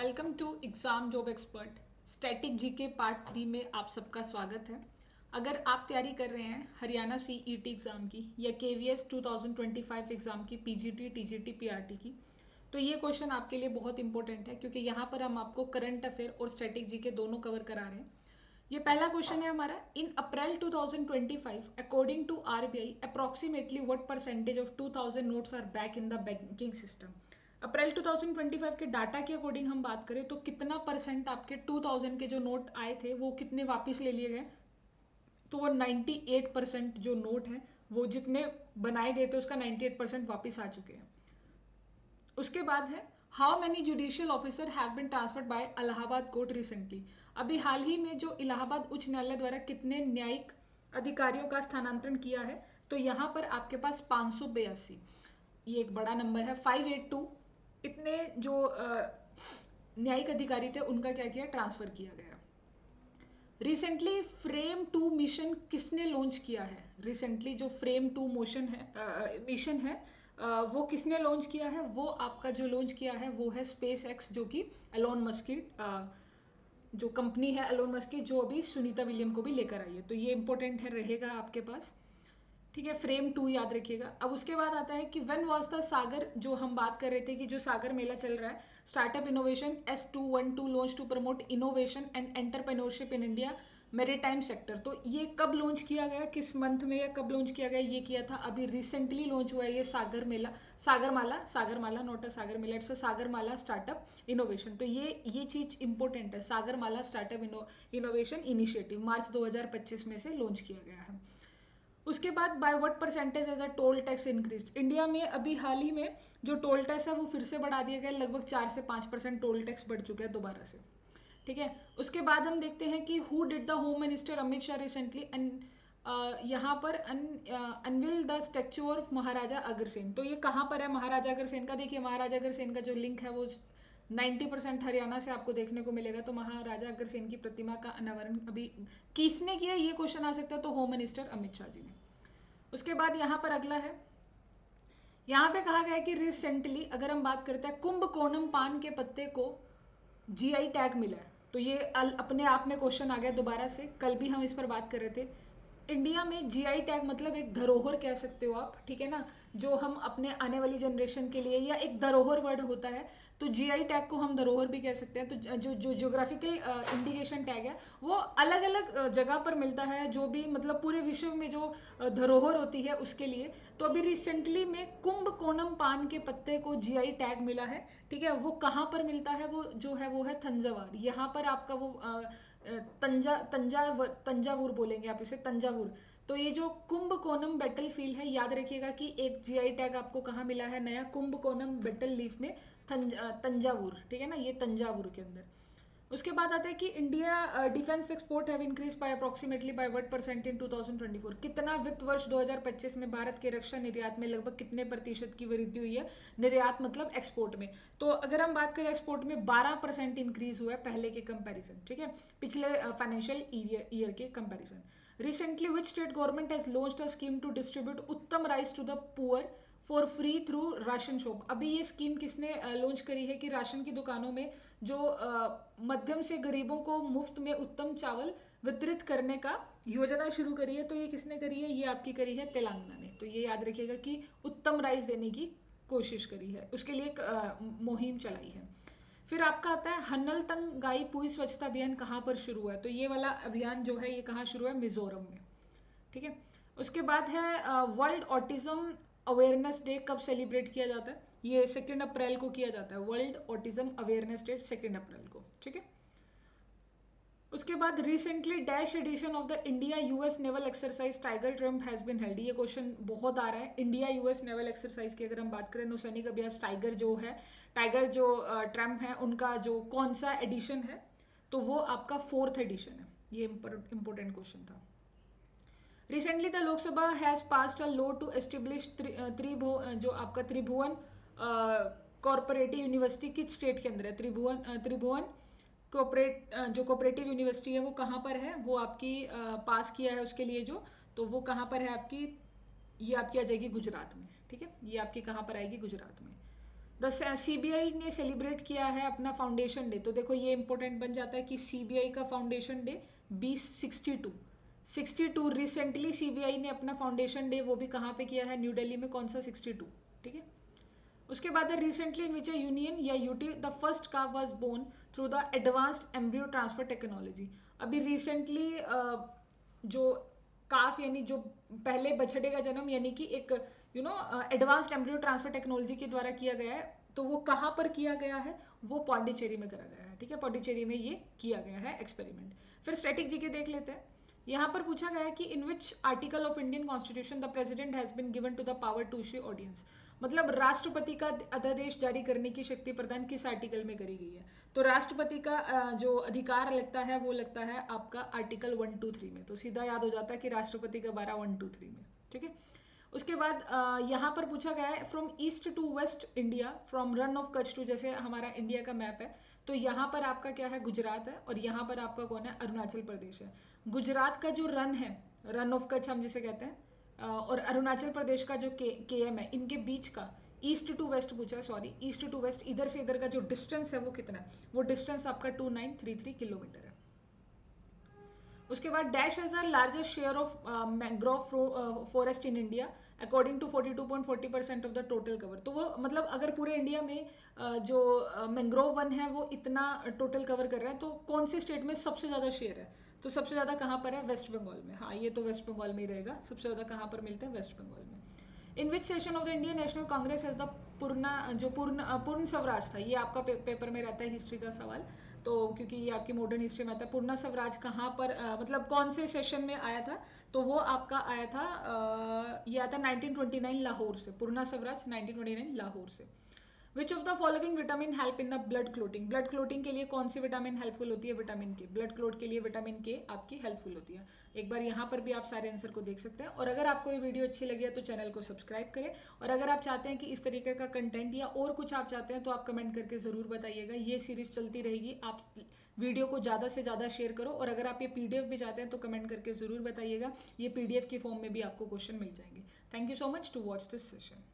Welcome to exam job expert static GK part 3 में आप सबका स्वागत है। अगर आप तैयारी कर रहे हैं हरियाणा सीईटी एग्जाम की या केवीएस 2025 एग्जाम की, पीजीटी, टीजीटी, पीआरटी की, तो ये क्वेश्चन आपके लिए बहुत इंपॉर्टेंट है क्योंकि यहाँ पर हम आपको करंट अफेयर और स्टैटिक जीके दोनों कवर करा रहे हैं। ये पहला क्वेश्चन है हमारा। In April 2025 according to RBI approximately what percentage of 2000 notes are back in the banking system. April 2025 के डाटा के अकॉर्डिंग हम बात करें तो कितना परसेंट आपके 2000 के जो नोट आए थे वो कितने वापस ले लिए गए। तो वो 98% जो नोट है वो जितने बनाए गए थे उसका 98% वापस आ चुके हैं। उसके बाद है how many judicial officer have been transferred by Allahabad court recently. अभी हाल ही में जो इलाहाबाद उच्च न्यायालय द्वारा कितने न्यायिक अधिकारियों का स्थानांतरण किया है, तो यहाँ पर आपके पास 582, ये एक बड़ा नंबर है। 582 इतने जो न्यायिक अधिकारी थे उनका क्या किया, ट्रांसफर किया गया। रिसेंटली फ्रेम 2 मिशन किसने लॉन्च किया है। रिसेंटली जो फ्रेम 2 मोशन है मिशन है वो किसने लॉन्च किया है, वो आपका जो लॉन्च किया है वो है स्पेस एक्स, जो कि एलोन मस्क की जो कंपनी है एलोन मस्क की, जो अभी सुनीता विलियम को भी लेकर आई है। तो ये इंपॉर्टेंट है, रहेगा आपके पास। ठीक है, फ्रेम 2 याद रखिएगा। अब उसके बाद आता है कि व्हेन वाज द सागर, जो हम बात कर रहे थे कि जो सागर मेला चल रहा है, startup innovation S212 launch to promote innovation and entrepreneurship in India maritime sector. तो ये कब लॉन्च किया गया, किस मंथ में या कब लॉन्च किया गया, ये किया था अभी रिसेंटली लॉन्च हुआ है ये Sagar Mela, Sagarmala not a Sagar Mela, it's a Sagarmala startup innovation. तो ये चीज इंपॉर्टेंट है, Sagarmala startup innovation initiative March 2025 में से लॉन्च किया गया है। उसके बाद by what percentage as a toll tax increase. India में अभी हाल ही में जो टोल टैक्स है वो फिर से बढ़ा दिया गया, लगभग 4 से 5% टोल टैक्स बढ़ चुका है दोबारा से। ठीक है, उसके बाद हम देखते हैं कि who did the home minister Amit Shah recently and यहाँ पर unveil the statue of Maharaja Agrasen. तो ये कहाँ पर है महाराजा अग्रसेन का, देखिए महाराजा अग्रसेन का जो लिंक है वो 90% हरियाणा से आपको देखने को मिलेगा। तो महाराजा अग्रसेन की प्रतिमा का अनावरण अभी किसने किया, ये क्वेश्चन आ सकता है, तो होम मिनिस्टर अमित शाह जी ने। उसके बाद यहाँ पर अगला है, यहाँ पे कहा गया है कि रिसेंटली अगर हम बात करते हैं कुंभकोणम पान के पत्ते को जीआई टैग मिला है। तो ये अपने आप में क्वेश्चन आ गया दोबारा से, कल भी हम इस पर बात कर रहे थे। इंडिया में जीआई टैग मतलब एक धरोहर कह सकते हो आप, ठीक है ना, जो हम अपने आने वाली जनरेशन के लिए, या एक धरोहर वर्ड होता है, तो जीआई टैग को हम धरोहर भी कह सकते हैं। तो जो जो ज्योग्राफिकल इंडिकेशन टैग है वो अलग अलग जगह पर मिलता है, जो भी मतलब पूरे विश्व में जो धरोहर होती है उसके लिए। तो अभी रिसेंटली में कुंभकोणम पान के पत्ते को जीआई टैग मिला है। ठीक है, वो कहाँ पर मिलता है, वो जो है वो है तंजवार। यहाँ पर आपका वो तंजावुर बोलेंगे आप इसे, तंजावुर। तो ये जो कुंभकोणम बैटल फील्ड है, याद रखिएगा कि एक जीआई टैग आपको कहाँ मिला है नया, कुंभकोणम बैटल लीफ में, तंजावुर। ठीक है ना, ये तंजावुर के अंदर। उसके बाद आता है कि India defence export have increase by approximately by what percent in 2024। कितना वित्त वर्ष 2025 में भारत के रक्षा निर्यात में लगभग कितने प्रतिशत की वृद्धि हुई है। निर्यात मतलब एक्सपोर्ट में। तो अगर हम बात करें एक्सपोर्ट में 12% इंक्रीज हुआ है पहले के कंपैरिजन। ठीक है, पिछले फाइनेंशियल ईयर के comparison. Recently which state government has launched a scheme to distribute Uttam rice to the poor for free through ration shop. अभी ये स्कीम किसने लॉन्च करी है कि राशन की दुकानों में जो मध्यम से गरीबों को मुफ्त में उत्तम चावल वितरित करने का योजना शुरू करी है। तो ये किसने करी है, ये आपकी करी है तेलंगाना ने। तो ये याद रखिएगा कि उत्तम राइस देने की कोशिश करी है, उसके लिए एक मुहिम चलाई है। फिर आपका आता है हन्नल तंग गाई पुई स्वच्छता अभियान कहाँ पर शुरू हुआ है। तो ये वाला अभियान जो है ये कहाँ शुरू है, मिजोरम में। ठीक है, उसके बाद है वर्ल्ड ऑटिज्म अवेयरनेस डे कब सेलिब्रेट किया जाता है, ये 2 अप्रैल को किया जाता है, वर्ल्ड ऑटिज्म अवेयरनेस डे 2 अप्रैल को। ठीक है, उसके बाद recently dash edition of the India US naval exercise Tiger Triumph has been held. ये क्वेश्चन बहुत आ रहा है। इंडिया यूएस नेवल एक्सरसाइज की अगर हम बात करें, नौसैनिक अभ्यास टाइगर जो है, टाइगर जो ट्रम्प है उनका जो कौन सा एडिशन है, तो वो आपका 4th एडिशन है। ये इंपॉर्टेंट क्वेश्चन था। Recently the Lok Sabha has passed a law to establish जो आपका त्रिभुवन कॉर्पोरेटिव यूनिवर्सिटी किस स्टेट के अंदर है। त्रिभुवन कॉर्पोरेट जो कॉर्पोरेटिव यूनिवर्सिटी है वो कहाँ पर है, वो आपकी पास किया है उसके लिए जो, तो वो कहाँ पर है आपकी, ये आपकी आ जाएगी गुजरात में। ठीक है, ये आपकी कहाँ पर आएगी, गुजरात में। द सीबीआई ने सेलिब्रेट किया है अपना फाउंडेशन डे। तो देखो ये इंपॉर्टेंट बन जाता है कि सीबीआई का फाउंडेशन डे 62 रिसेंटली सीबीआई ने अपना फाउंडेशन डे वो भी कहाँ पे किया है, न्यू दिल्ली में। कौन सा 62, ठीक है। उसके बाद recently in which a union या यूटी द फर्स्ट का was born through the advanced embryo transfer technology. अभी रिसेंटली जो काफ यानी जो पहले बछड़े का जन्म यानी कि एक एडवांस्ड एम्ब्रियो ट्रांसफर टेक्नोलॉजी के द्वारा किया गया है। तो वो कहाँ पर किया गया है, वो पौंडीचेरी में करा गया है, ठीक है। पौंडीचेरी में ये किया गया है एक्सपेरिमेंट। फिर स्टैटिक जीके देख लेते हैं। यहाँ पर पूछा गया है कि in which article of Indian constitution the president has been given to the power to issue ordinance. मतलब राष्ट्रपति का अध्यादेश जारी करने की शक्ति प्रदान किस आर्टिकल में करी गई है। तो राष्ट्रपति का जो अधिकार लगता है वो लगता है आपका आर्टिकल 123 में। तो सीधा याद हो जाता है कि राष्ट्रपति का 123 में, ठीक है। उसके बाद यहाँ पर पूछा गया है from east to west India, from Rann of Kutch to, जैसे हमारा इंडिया का मैप है तो यहाँ पर आपका क्या है, गुजरात है, और यहाँ पर आपका कौन है, अरुणाचल प्रदेश है। गुजरात का जो रन है, रन ऑफ कच्छ हम जिसे कहते हैं, और अरुणाचल प्रदेश का जो केएम है, इनके बीच का ईस्ट टू वेस्ट पूछा है, सॉरी ईस्ट टू वेस्ट, इधर से इधर का जो डिस्टेंस है वो कितना है, वो डिस्टेंस आपका 2933 किलोमीटर है। उसके बाद dash has the largest share of mangrove forest in India according to 42.40% of the total cover. तो वो मतलब अगर पूरे इंडिया में जो मैंग्रोव वन है वो इतना टोटल कवर कर रहा है, तो कौन से स्टेट में सबसे ज़्यादा शेयर है, तो सबसे ज़्यादा कहाँ पर है, वेस्ट बंगाल में। हाँ ये तो वेस्ट बंगाल में ही रहेगा, सबसे ज़्यादा कहाँ पर मिलता है, वेस्ट बंगाल में। In which session of the Indian National Congress has the Purna Swaraj था, ये आपका पेपर में रहता है हिस्ट्री का सवाल, तो क्योंकि ये आपकी मॉडर्न हिस्ट्री में आता है। पूर्ण स्वराज कहाँ पर मतलब कौन से सेशन में आया था, तो वो आपका आया था ये आया था 1929 लाहौर से, पूर्ण स्वराज 1929 लाहौर से। Which of the following vitamin help in the blood clotting, blood clotting के लिए कौन सी विटामिन हेल्पफुल होती है, विटामिन के। ब्लड क्लोट के लिए विटामिन के आपकी हेल्पफुल होती है। एक बार यहाँ पर भी आप सारे आंसर को देख सकते हैं। और अगर आपको ये वीडियो अच्छी लगी है तो चैनल को सब्सक्राइब करें, और अगर आप चाहते हैं कि इस तरीके का कंटेंट या और कुछ आप चाहते हैं तो आप कमेंट करके ज़रूर बताइएगा। ये सीरीज चलती रहेगी, आप वीडियो को ज़्यादा से ज़्यादा शेयर करो, और अगर आप ये पीडीएफ भी चाहते हैं तो कमेंट करके ज़रूर बताइएगा। ये पीडीएफ की फॉर्म में भी आपको क्वेश्चन मिल जाएंगे। Thank you so much to watch this session.